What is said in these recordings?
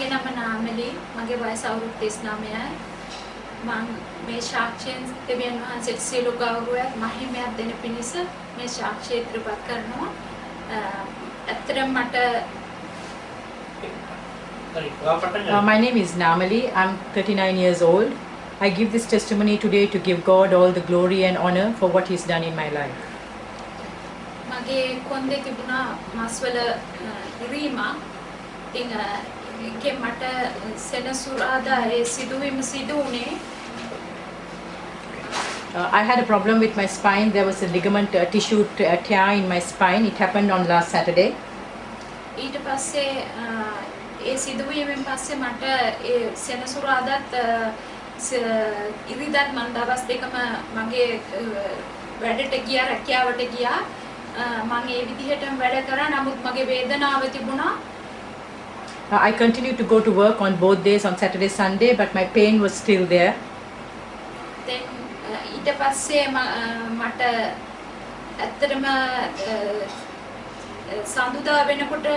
මගේ නම නාමලි මගේ වයස අවුරුදු 39යි මම මේ ශාක්ෂයෙන් දෙවියන් වහන්සේට සියලු ගෞරවයත් මහිමයත් දෙන පිණිස මේ ශාක්ෂය ඉදිරිපත් කරනවා ඇත්තටම මට My name is Namali. I'm 39 years old. I give this testimony today to give God all the glory and honor for what He's done in my life. මගේ කොන්දේ තිබුණා මාස්වල ඉරීමක්. ඉතින් ඒකේ මට සෙනසුරාදා ඒ සිදුවීම සිදු වුණේ. I had a problem with my spine. There was a ligament tissue tear in my spine. It happened on last Saturday. ඊට පස්සේ ඒ සිදුවීමෙන් පස්සේ මට ඒ සෙනසුරාදාත් ඉරිදාත් මම දවස් දෙකම මගේ වැඩට ගියා රැකියාවට ගියා මම ඒ විදිහටම වැඩ කරා නමුත් මගේ වේදනාව තිබුණා I continued to go to work on both days on Saturday Sunday but my pain was still there. Then ඊට පස්සේ මට ඇත්තටම සඳුදා වෙනකොට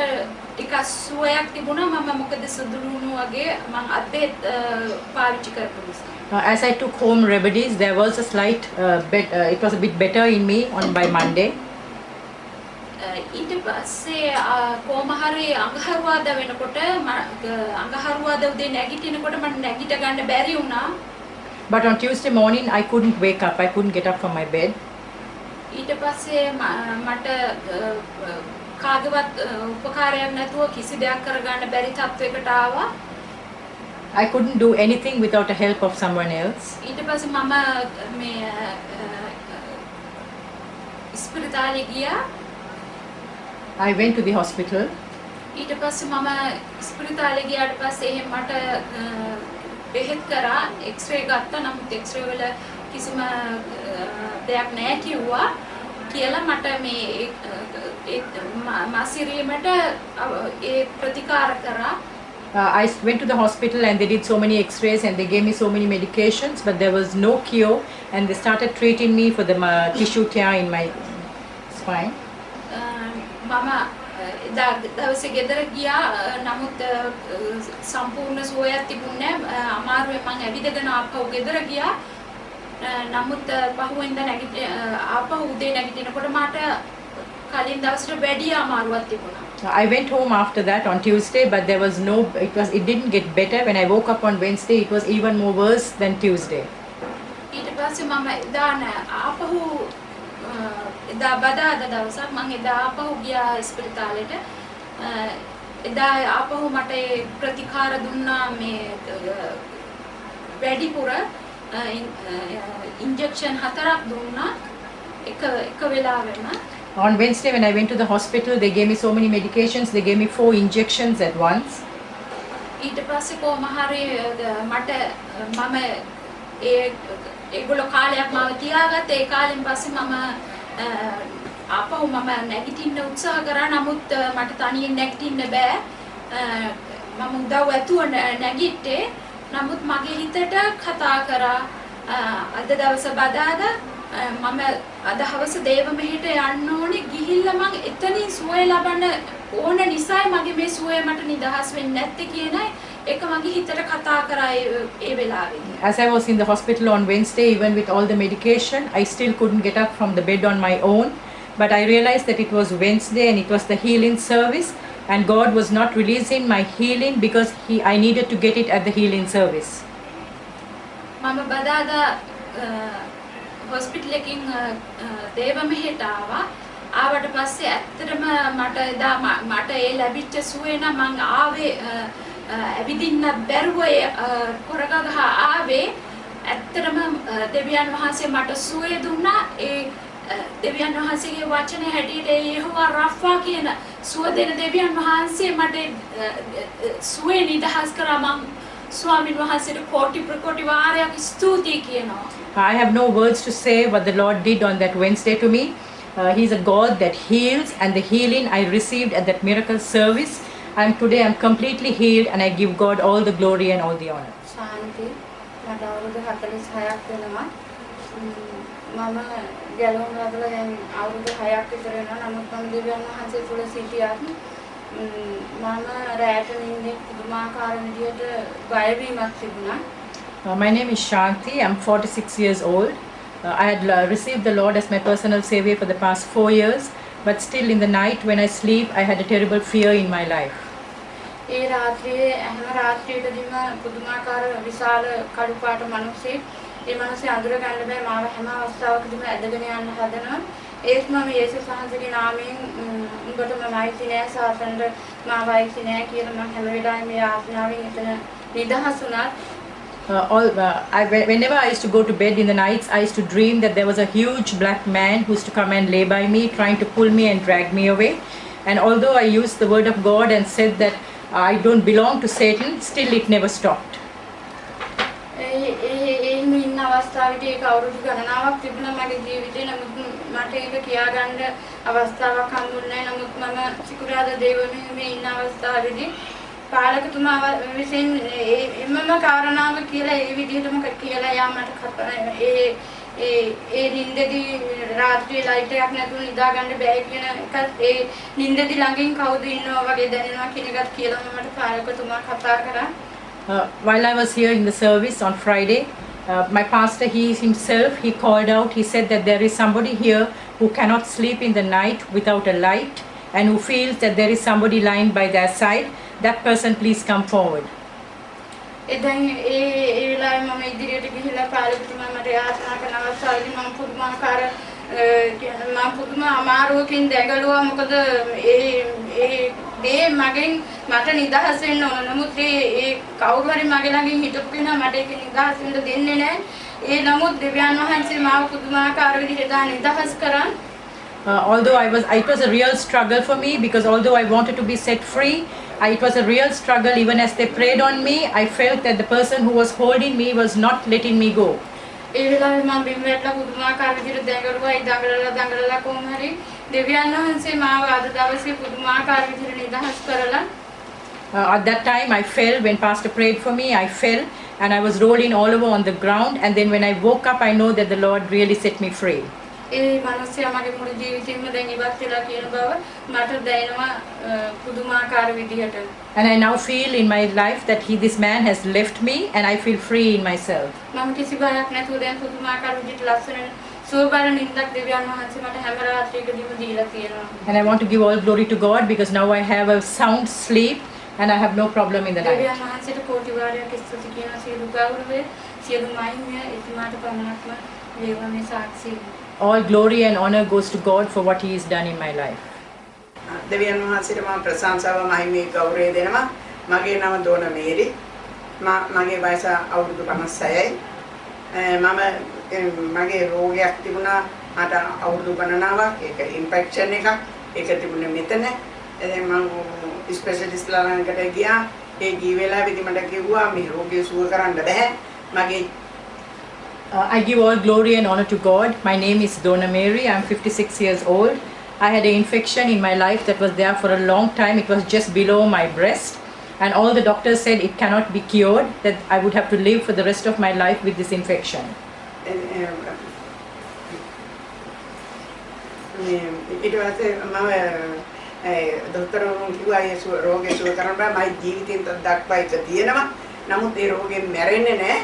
ටිකක් සුවයක් තිබුණා මම මොකද සුදුලුණු වගේ මම අත්බෙහෙත් පාවිච්චි කරපු නිසා. As I took home remedies there was a slight it was a bit better in me by Monday. ඊට පස්සේ කොහොම හරි අඟහරුවාදා වෙනකොට අඟහරුවාදා උදේ නැගිටිනකොට මට නැගිට ගන්න බැරි වුණා. But on Tuesday morning I couldn't wake up. I couldn't get up from my bed. ඊට පස්සේ මට කාගවත් උපකාරයක් නැතුව කිසි දෙයක් කරගන්න බැරි තත්වයකට ආවා. I couldn't do anything without the help of someone else. ඊට පස්සේ මම මේ ස්පිරිතාලේ ගියා. I went to the hospital. ඊට පස්සේ මම ස්පිරිතාලේ ගියාට පස්සේ එහෙම මට බෙහෙත් කරා එක්ස්රේ ගත්තා නමුත් එක්ස්රේ වල කිසිම දෙයක් නැහැ කිව්වා කියලා මට මේ මාසිරීමට ඒ ප්‍රතිකාර කරා. I went to the hospital and they did so many x-rays and they gave me so many medications but there was no cure and they started treating me for the tissue tear in my spine. මම දවසේ ගෙදර ගියා නමුත් සම්පූර්ණ සුවයක් තිබුණේ නැහැ අමාරුවෙන් මම ඇවිදගෙන ආපහු ගෙදර ගියා නමුත් පහුවෙන්ද ආපහු උදේ නැගිටිනකොට මට කලින් දවසට වැඩි අමාරුවක් තිබුණා. I went home after that on Tuesday but there was no it didn't get better. When I woke up on Wednesday it was even more worse than Tuesday. ඊට පස්සේ මම ආපහු එදා බදාදා දවසක් මම එදා ආපහු ගියා ස්පිරිතාලෙට එදා ආපහු මට ප්‍රතිකාර දුන්නා මේ වැඩිපුර ඉන්ජෙක්ෂන් 4ක් දුන්නා එක වෙලාවෙම. On Wednesday when I went to the hospital they gave me so many medications. They gave me 4 injections at once. ඊට පස්සේ කොහොම හරි මට මම ඒගොල්ලෝ කාලයක් මාව තියාගත්තා. ඒ කාලෙන් පස්සේ මම ආපහු මම නැගිටින්න උත්සාහ කරා. නමුත් මට තනියෙන් නැගිටින්න බෑ. මම උදව් ඇතුව නැගිට්ටේ. නමුත් මගේ හිතට කතා කරා අද දවස බදාදා මම අද හවස දේව මෙහෙට යන්න ඕනේ. ගිහිල්ලා මම එතනින් සුවය ලබන්න ඕන නිසායි මගේ මේ සුවය මට නිදහස් වෙන්නේ නැත්තේ කියනයි ඒක මගේ හිතට කතා කරා ඒ වෙලාවේදී. As I was in the hospital on Wednesday, even with all the medication, I still couldn't get up from the bed on my own. But I realized that it was Wednesday and it was the healing service, and God was not releasing my healing because I needed to get it at the healing service. මම බදාදා hospital එකකින් දේව මෙහෙට ආවට පස්සේ ඇත්තටම මට එදා මට ඒ ලැබිච්ච සුවේ නම් මං ආවේ ඇවිදින්න බැරුව කොරගහ ආවේ ඇත්තටම දෙවියන් වහන්සේ මට සුවේ දුන්නා. ඒ දෙවියන් වහන්සේගේ වචනේ හැටියට යෙහෝවා රාෆා කියන සුව දෙන දෙවියන් වහන්සේ මට සුවේ නිදහස් කරා. මං ස්වාමීන් වහන්සේට කෝටි ප්‍රකෝටි වාරයක් ස්තුතියි කියනවා. I have no words to say what the Lord did on that Wednesday to me. He's a God that heals, and the healing I received at that miracle service. Today I'm completely healed and I give God all the glory and all the honor. Shanti, මට අවුරුදු 46ක් වෙනවා. මම ගැලවුම් ලැබලා දැන් අවුරුදු 6ක් විතර වෙනවා. නමුත් මම දෙවියන් වහන්සේ තුල සිටියත් මම රැට නින්දේ පුදුමාකාර විදියට බය වීමක් තිබුණා. My name is Shanti. I'm 46 years old. I had received the Lord as my personal savior for the past 4 years, but still in the night when I sleep, I had a terrible fear in my life. ඒ රාත්‍රියේ හැම රාත්‍රියකදීම පුදුමාකාර විශාල කළු පාට මිනිහෙක් ඒ මිනිස්සේ අඳුර ගන්න බෑ මාව හැම අවස්ථාවකදීම ඇදගෙන යන්න හදනවා. ඒත් මම යේසුස් වහන්සේගේ නාමයෙන් උඹට මම අයිති නෑ සාතනට මාව අයිති නෑ කියලා මම හැම වෙලාවෙම මේ ආඥාවෙන් එතන නිදහස් වුණා. Whenever I used to go to bed in the nights, I used to dream that there was a huge black man who used to come and lay by me, trying to pull me and drag me away. And although I used the word of God and said that I don't belong to Satan, still it never stopped. ඉන්න අවස්ථාවේදී ඒක අවුරුදු ගණනාවක් තිබුණා මගේ ජීවිතේ. නමුත් මට ඒක කියාගන්න අවස්ථාවක් හම්බුනේ නැහැ. නමුත් මම සිකුරාදා දේවමහේ ඉන්න අවස්ථාවේදී පාලකතුමා විසින් එමම කාරණාව කියලා ඒ විදිහටම කියලා යා මට ඒ නින්දේදී රාත්‍රියේ ලයිට් එකක් නැතුව නිදා ගන්න බෑ කියන එකත් ඒ නින්දේදී ළඟින් කවුද ඉන්නව වගේ දැනෙනවා කියන එකත් කියලා මට පාලකතුමා කතා කරා. While I was here in the service on Friday, my pastor, he called out, he said that there is somebody here who cannot sleep in the night without a light and who feels that there is somebody lying by their side. That person, please come forward. එදැන් ඒ වෙලාවේ මම ඉදිරියට ගිහිල්ලා පාලකතුමා මට යාචනා කරන අවස්ථාවේදී මම පුදුම අමාරුවකින් දැගලුවා. මොකද ඒ මගෙන් මට නිදහස් වෙන්න ඕන. නමුත් ඒ කවුරු හරි මගේ ළඟින් හිටපු කෙනා මට ඒක නිදහස් වෙන්න දෙන්නේ නැහැ. ඒ නමුත් දෙවියන් වහන්සේ මාව පුදුමාකාර විදිහට නිදහස් කරා. Although it was a real struggle for me, because although I wanted to be set free, it was a real struggle. Even as they prayed on me, I felt that the person who was holding me was not letting me go. ඒ වෙලාවේ මම බිම්වැටලා පුදුමාකාර විදිහට දැඟලුවා. ඒ දඟලලා කොහොම හරි දෙවියන් වහන්සේ මාව අද දවසේ පුදුමාකාර විදිහට නිදහස් කරලා. At that time I fell when pastor prayed for me. I fell and I was rolling all over on the ground, and then when I woke up I know that the Lord really set me free. ඒ මිනිස්සයා මගේ මුළු ජීවිතේම දැන් ඉවත් වෙලා කියන බව මට දැනෙනවා පුදුමාකාර විදිහට. And I now feel in my life that this man has left me and I feel free in myself. මම කිසි බයක් නැතුව දැන් පුදුමාකාර විදිහට ලස්සන සුවබර නිින්දක් දෙවියන් වහන්සේ මට හැම රාත්‍රියකදීම දීලා තියෙනවා. And I want to give all glory to God because now I have a sound sleep and I have no problem in the night. දෙවියන් වහන්සේට කෝටි වාරයක් ස්තුති කියනවා. සියලු ගෞරවය සියලු මහිමය එතුමාට පමණක්ම වේවා මේ සාක්ෂිය. All glory and honor goes to God for what he has done in my life. දෙවියන් වහන්සේට මම ප්‍රශංසාව මහිමේ ගෞරවය දෙනවා. මගේ නම දෝන මේරි. මගේ වයස අවුරුදු 56යි. මම මගේ රෝගයක් තිබුණා මට අවුරුදු ගණනාවක්. ඒක ඉන්ෆෙක්ෂන් එකක්. ඒක තිබුණේ මෙතන. මම ස්පෙෂලිස්ට් ළඟට ගියා. ඒ ගිය වෙලාවෙදි මට කිව්වා මේ රෝගය සුව කරන්න බෑ. මගේ I give all glory and honor to God. My name is Dona Mary. I'm 56 years old. I had an infection in my life that was there for a long time. It was just below my breast. And all the doctors said it cannot be cured, that I would have to live for the rest of my life with this infection. ඊට පස්සේ මම දොස්තරවරුන් කිව්වා ඒ රෝගේ සුව කරන්න බෑ. මගේ ජීවිතේට දක්වා එක තියෙනවා. නමුත් ඒ රෝගෙන් මැරෙන්නේ නැහැ.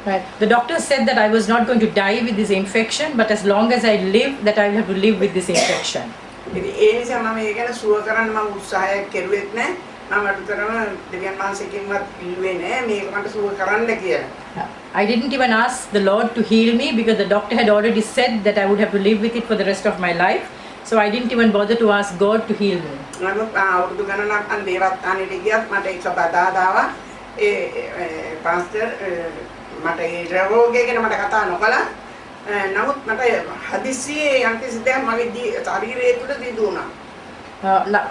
Right. The doctor said that I was not going to die with this infection, but as long as I live, that I will have to live with this infection. I didn't even ask the Lord to heal me because the doctor had already said that I would have to live with it for the rest of my life. So I didn't even bother to ask God to heal me. pastor මට ඒ රෝගය ගැන මට කතා නොකළා. නමුත් මට හදිස්සියේ යම්කිසි දෙයක් මගේ ශරීරය තුළ දිදුණා.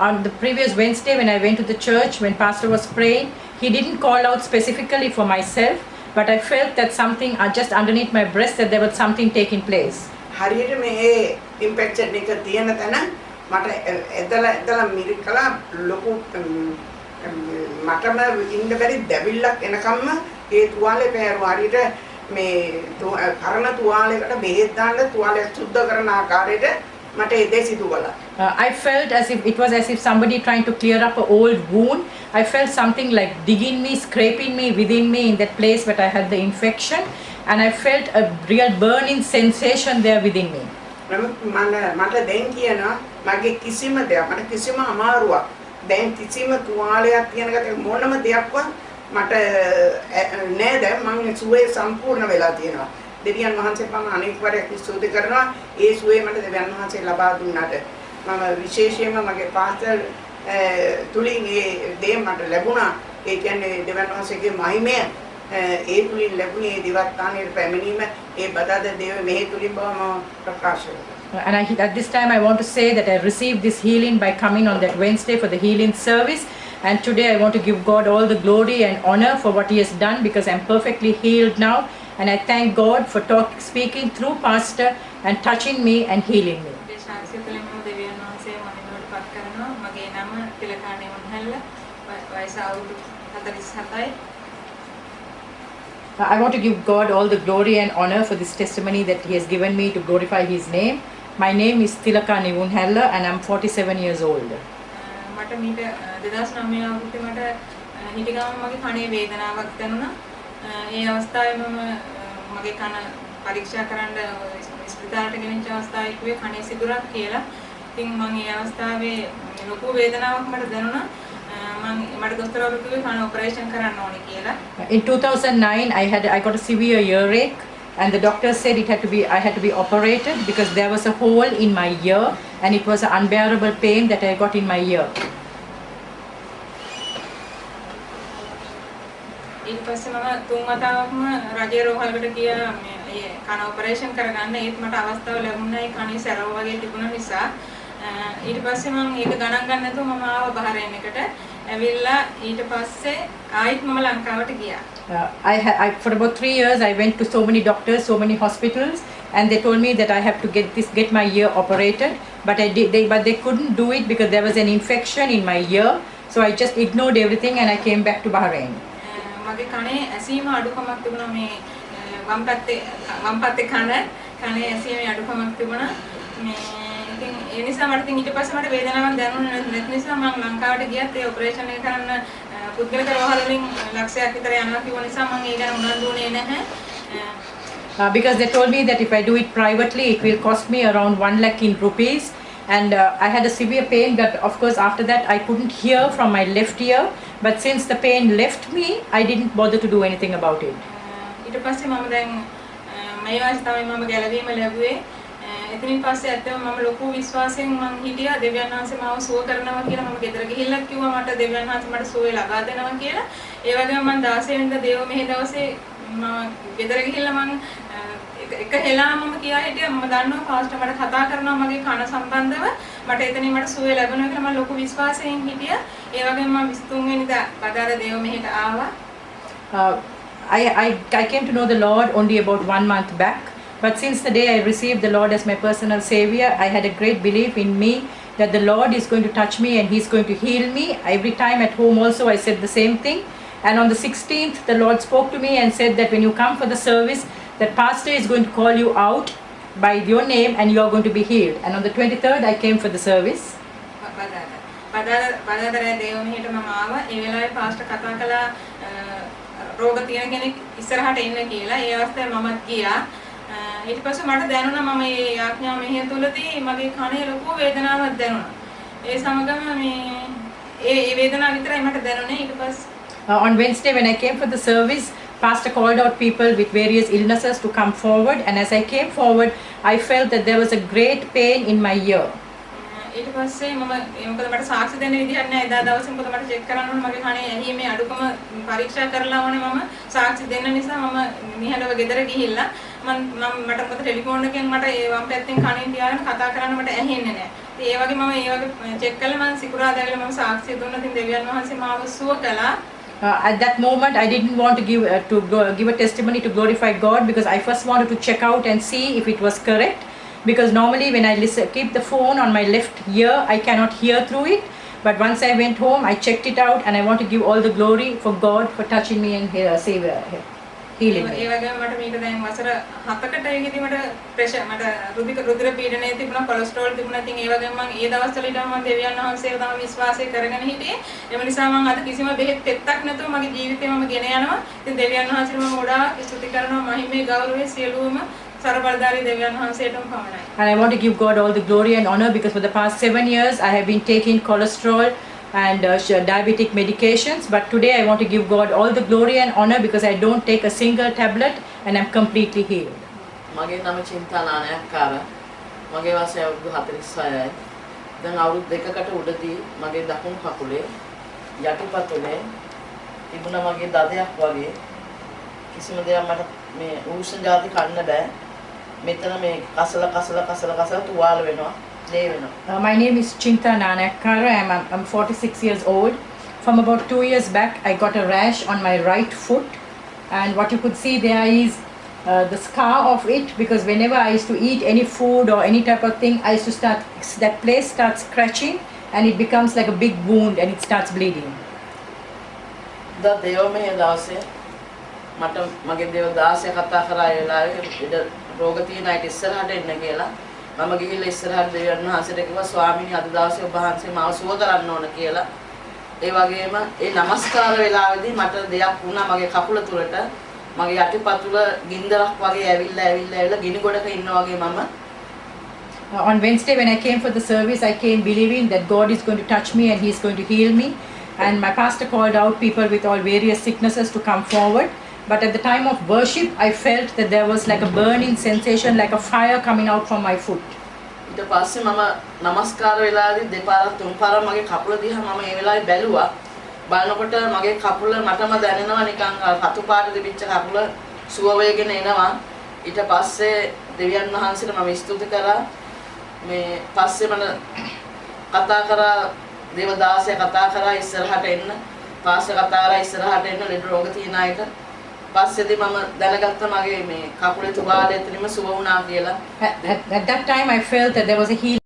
On the previous Wednesday when I went to the church, when pastor was praying, he didn't call out specifically for myself, but I felt that something just underneath my breast that there was something taking place. හරියට මේ infection එක තියෙන තැන මට එදලා මිරිකලා ලොකු මටම ඉන්න බැරි දැවිල්ලක් එනකම්ම ඒ තුවාලේ පෑරුවා. හරියට මේ කරන තුවාලයකට බෙහෙත් දාන්න තුවාලය සුද්ධ කරන ආකාරයට මට එදේ සිදු කළා. I felt as if it was as if somebody trying to clear up an old wound. I felt something like digging me, scraping me within me in that place where I had the infection, and I felt a real burning sensation there within me. මට දැන් කියනවා මගේ කිසිම දෙයක් මට කිසිම අමාරුවක් දැන් කිසිම තුවාලයක් කියන කට මොනම දෙයක්වත් මට නෑ දැන් මම සුවේ සම්පූර්ණ වෙලා තියෙනවා. දෙවියන් වහන්සේ මම අනෙක් වරක් ස්තුති කරනවා ඒ සුවේ මට දෙවියන් වහන්සේ ලබා දුන්නාට මම විශේෂයෙන්ම මගේ පාස්ටර් තුලින් ඒ දේ මට ලැබුණා ඒ කියන්නේ දෙවියන් වහන්සේගේ මහිමය ඒ තුලින් ලැබුණේ දිවත්තානේ පැමිණීම ඒ බදාද දේව මෙහි තුලින් බව මම ප්‍රකාශ කරනවා. And at this time I want to say that I received this healing by coming on that Wednesday for the healing service, and today I want to give God all the glory and honor for what He has done, because I'm perfectly healed now, and I thank God for speaking through Pastor and touching me and healing me. I want to give God all the glory and honor for this testimony that He has given me to glorify His name. My name is Tilaka Nivunhella and I'm 47 years old. මට මීට 2009 අවුරුද්දේ මට හිටිගම මගේ කනේ වේදනාවක් දැනුණා. ඒ අවස්ථාවේ මම මගේ කන පරීක්ෂා කරන්න ස්පිතාලට ගෙනිච්ච අවස්ථාවේ කිව්වේ කනේ සිදුරක් කියලා. ඉතින් මම ඒ අවස්ථාවේ ලොකු වේදනාවක් මට දැනුණා. මට දොස්තරවරු කිව්වේ කන ඔපරේෂන් කරන්න ඕනේ කියලා. In 2009 I got a severe earache, and the doctor said I had to be operated because there was a hole in my ear and it was an unbearable pain that I got in my ear. ඊට පස්සේ මම තුන් වතාවක්ම රජයේ රෝහලකට ගියා මේ කන operation කරගන්න. ඒත් මට අවස්ථාව ලැබුණා ඒ කනේ සැරව වගේ තිබුණ නිසා. ඊට පස්සේ මම ඒක ගණන් ගන්න නැතුව මම ආව බහරේන් එකට. ඇවිල්ලා ඊට පස්සේ ආයිත් මම ලංකාවට ගියා. For about 3 years I went to so many doctors, so many hospitals, and they told me that I have to get my ear operated, but they couldn't do it because there was an infection in my ear. So I just ignored everything and I came back to Bahrain. මගේ කනේ ඇසීම අඩුකමක් තිබුණා. මේ වම් පැත්තේ කනේ ඇසීමේ අඩුකමක් තිබුණා. මේ ඉතින් ඒ නිසා මට ඊට පස්සේ මට වේදනාවක් දැනුනේ නැති නිසා මම ලංකාවට ගියත් ඒ ඔපරේෂන් එක කරන්න පුද්ගලික රෝහල වලින් ලක්ෂයක් විතර යනවා කිව්ව නිසා මම ඒ ගැන උනන්දු වුණේ නැහැ. Because they told me that if I do it privately it will cost me around 1 lakh in rupees, and I had a severe pain, but of course after that I couldn't hear from my left ear, but since the pain left me I didn't bother to do anything about it. ඊට පස්සේ මම දැන් මේ වයස තමයි මම ගැලවීම ලැබුවේ. එතනින් පස්සේ ඇත්තම මම ලොකු විශ්වාසයෙන් මම හිටියා දෙවියන් වහන්සේ මාව සුව කරනවා කියලා. මම ගෙදර ගිහිල්ලා කිව්වා මට දෙවියන් වහන්සේ මට සුවය ලබා දෙනවා කියලා. ඒ වගේම මම 16 වෙනිදා දේව මෙහි දවසේ මම ගෙදර ගිහිල්ලා මම එක හෙලා මම කියා හිටියා මම දන්නවා පාස්ටර් මට කතා කරනවා මගේ කන සම්බන්ධව. මට එතනින් මට සුවය ලැබෙනවා කියලා මම ලොකු විශ්වාසයෙන් හිටියා. ඒ වගේම මම 23 වෙනිදා බදාද දේව මෙහිට ආවා. I came to know the Lord only about 1 month back. But since the day I received the Lord as my personal Savior, I had a great belief in me that the Lord is going to touch me and He's going to heal me. Every time at home also I said the same thing. And on the 16th, the Lord spoke to me and said that when you come for the service, that pastor is going to call you out by your name and you are going to be healed. And on the 23rd, I came for the service. බදාදරේ දේව මෙහෙට මම ආවා. ඒ වෙලාවේ pastor කතා කළා රෝග තියෙන කෙනෙක් ඉස්සරහට එන්න කියලා. ඒ අවස්ථාවේ මමත් ගියා. ඊට පස්සේ මට දැනුණා මම මේ යාඥා මෙහෙය තුලදී මගේ කනේ ලොකු වේදනාවක් දැනුණා. ඒ සමගම මේ ඒ වේදනාව විතරයි මට දැනුනේ. ඊට පස්සේ on Wednesday when I came for the service, pastor called out people with various illnesses to come forward, and as I came forward I felt that there was a great pain in my ear. ඊට පස්සේ මම මොකද මට සාක්ෂි දෙන්න විදිහක් නැහැ. එදා දවසේ මොකද මට චෙක් කරන්න ඕනේ මගේ කනේ ඇහිීමේ අඩුකම පරීක්ෂා කරලා ඕනේ මම සාක්ෂි දෙන්න නිසා මම නිහඬව ගෙදර ගිහිල්ලා මට මොකද ටෙලිෆෝන් එකෙන් මට ඒ වම් පැත්තෙන් කනින් තියාගෙන කතා කරන්න මට ඇහෙන්නේ නැහැ. ඉතින් ඒ වගේ මම ඒ වගේ චෙක් කළා මම සිකුරාදා ඇවිල්ලා මම සාක්ෂි දුන්නා. ඉතින් දෙවියන් වහන්සේ මාව සුව කළා. At that moment I didn't want to give a testimony to glorify God, because I first wanted to check out and see if it was correct. Because normally when I keep the phone on my left ear, I cannot hear through it. But once I went home, I checked it out, and I want to give all the glory for God for touching me and Savior. healing A me. වගේම මට මේක දැන් වසර 7කට ඒකෙදි මට pressure මට රුධිර පීඩනය තිබුණා, කොලෙස්ටරෝල් තිබුණා. ඉතින් ඒ වගේම මම ඒ දවස්වල ඉඳන් මම දෙවියන් වහන්සේව තමයි විශ්වාසය කරගෙන හිටියේ. ඒ නිසා මම අද කිසිම බෙහෙත් පෙත්තක් නැතුව මගේ ජීවිතේ මම ගෙන යනවා. ඉතින් දෙවියන් වහන්සේට මම ගොඩාක් ස්තුති කරනවා. මහිමේ ගෞරවයේ සියලුම සරබලධාරී දෙවියන් වහන්සේටම පමණයි. And I want to give God all the glory and honor because for the past 7 years I have been taking cholesterol and diabetic medications, but today I want to give God all the glory and honor because I don't take a single tablet and I'm completely healed. මගේ නම චින්තා නානයක්කාර. මගේ වයස අවුරුදු 46යි. දැන් අවුරුදු දෙකකට උඩදී මගේ දකුණු කකුලේ යටිපතුලේ තිබුණ මගේ දදයක් වගේ කිසිම දෙයක් මට මේ උෂ්ණ ජාති කන්න බෑ. මෙතන මේ කසල තුවාල වෙනවා. ලේ වෙනවා. My name is Chinta Nanakkara. I'm 46 years old. From about 2 years back, I got a rash on my right foot, and what you could see there is the scar of it, because whenever I used to eat any food or any type of thing, I used to that place starts scratching and it becomes like a big wound and it starts bleeding. ද දේවමය දවසේ මට මගේ දේව දාසය කතා කරා ඒ වෙලාවේ ඉඩ රෝග තියෙන අයට ඉස්සරහට එන්න කියලා මම ගිහිල්ලා ඉස්සරහට දෙවියන් වහන්සේට කිව්වා ස්වාමීනි අද දවසේ ඔබ වහන්සේ මාව සුව කරන්න ඕන කියලා. ඒ වගේම ඒ නමස්කාර වෙලාවේදී මට දෙයක් වුණා මගේ කකුල තුලට. මගේ යටිපතුල ගින්දරක් වගේ ඇවිල්ලා ගිනි ගොඩක ඉන්නා වගේ මම. On Wednesday when I came for the service, I came believing that God is going to touch me and He is going to heal me. And my pastor called out people with all various sicknesses to come forward. But at the time of worship, I felt that there was like a burning sensation, like a fire coming out from my foot. ඊට පස්සේ මම නමස්කාර වෙලාවේදී දෙපාරක් තුන් පාරක් මගේ කකුල දිහා මම ඒ වෙලාවේ බැලුවා. බලනකොට මගේ කකුල මටම දැනෙනවා නිකන් රතු පාට දෙවිච්ච කකුල සුව වේගෙන එනවා. ඊට පස්සේ දෙවියන් වහන්සේට මම ස්තුති කරා. මේ පස්සේ මම කතා කරා දේවදාසයා කතා කරා ඉස්සරහට එන්න. පාස්ටර් කතා කරා ඉස්සරහට එන්න ලෙඩ රෝග තියෙන අයට. පස්සේදී මම දැනගත්තා මගේ මේ කකුලේ තුවාලය එතනම සුව වුණා කියලා. At that time I felt that there was a healing